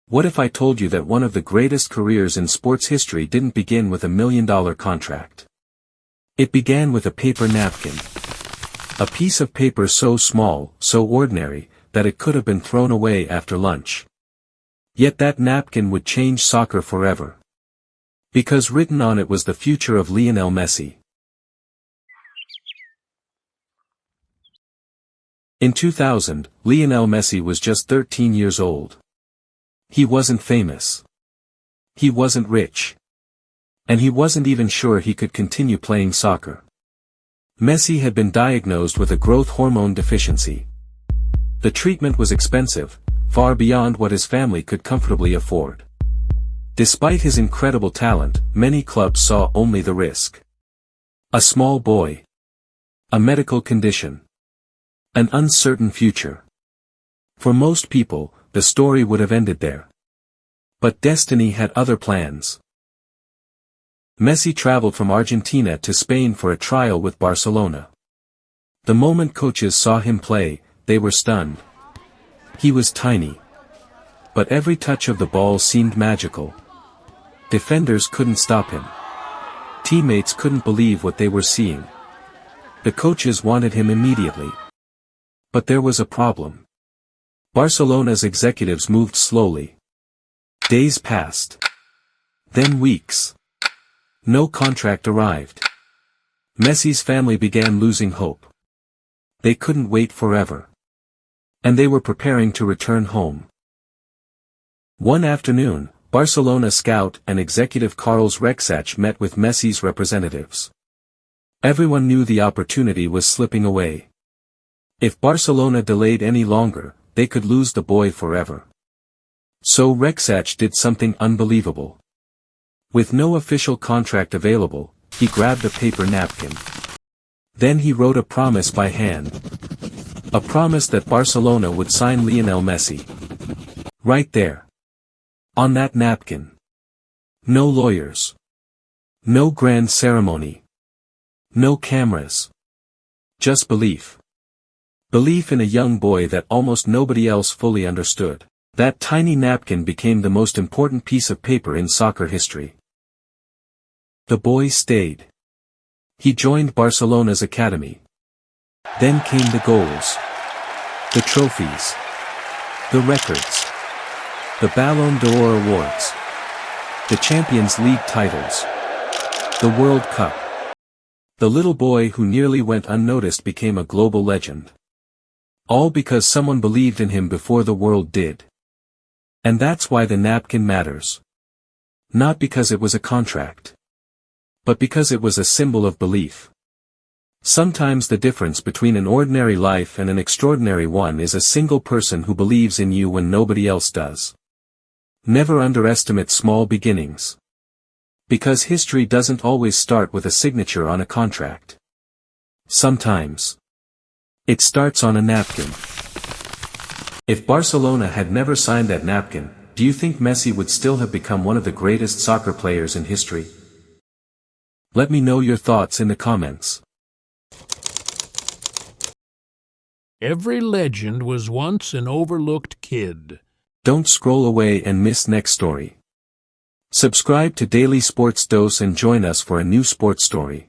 What if I told you that one of the greatest careers in sports history didn't begin with $1 million contract? It began with a paper napkin. A piece of paper so small, so ordinary, that it could have been thrown away after lunch. Yet that napkin would change soccer forever. Because written on it was the future of Lionel Messi. In 2000, Lionel Messi was just 13 years old. He wasn't famous. He wasn't rich. And he wasn't even sure he could continue playing soccer. Messi had been diagnosed with a growth hormone deficiency. The treatment was expensive, far beyond what his family could comfortably afford. Despite his incredible talent, many clubs saw only the risk. A small boy. A medical condition. An uncertain future. For most people, the story would have ended there. But destiny had other plans. Messi traveled from Argentina to Spain for a trial with Barcelona. The moment coaches saw him play, they were stunned. He was tiny. But every touch of the ball seemed magical. Defenders couldn't stop him. Teammates couldn't believe what they were seeing. The coaches wanted him immediately. But there was a problem. Barcelona's executives moved slowly. Days passed. Then weeks. No contract arrived. Messi's family began losing hope. They couldn't wait forever. And they were preparing to return home. One afternoon, Barcelona scout and executive Carlos Rexach met with Messi's representatives. Everyone knew the opportunity was slipping away. If Barcelona delayed any longer, they could lose the boy forever. So Rexach did something unbelievable. With no official contract available, he grabbed a paper napkin. Then he wrote a promise by hand. A promise that Barcelona would sign Lionel Messi. Right there. On that napkin. No lawyers. No grand ceremony. No cameras. Just belief. Belief in a young boy that almost nobody else fully understood. That tiny napkin became the most important piece of paper in soccer history. The boy stayed. He joined Barcelona's academy. Then came the goals. The trophies. The records. The Ballon d'Or awards. The Champions League titles. The World Cup. The little boy who nearly went unnoticed became a global legend. All because someone believed in him before the world did. And that's why the napkin matters. Not because it was a contract. But because it was a symbol of belief. Sometimes the difference between an ordinary life and an extraordinary one is a single person who believes in you when nobody else does. Never underestimate small beginnings. Because history doesn't always start with a signature on a contract. Sometimes it starts on a napkin. If Barcelona had never signed that napkin, do you think Messi would still have become one of the greatest soccer players in history? Let me know your thoughts in the comments. Every legend was once an overlooked kid. Don't scroll away and miss next story. Subscribe to Daily Sports Dose and join us for a new sports story.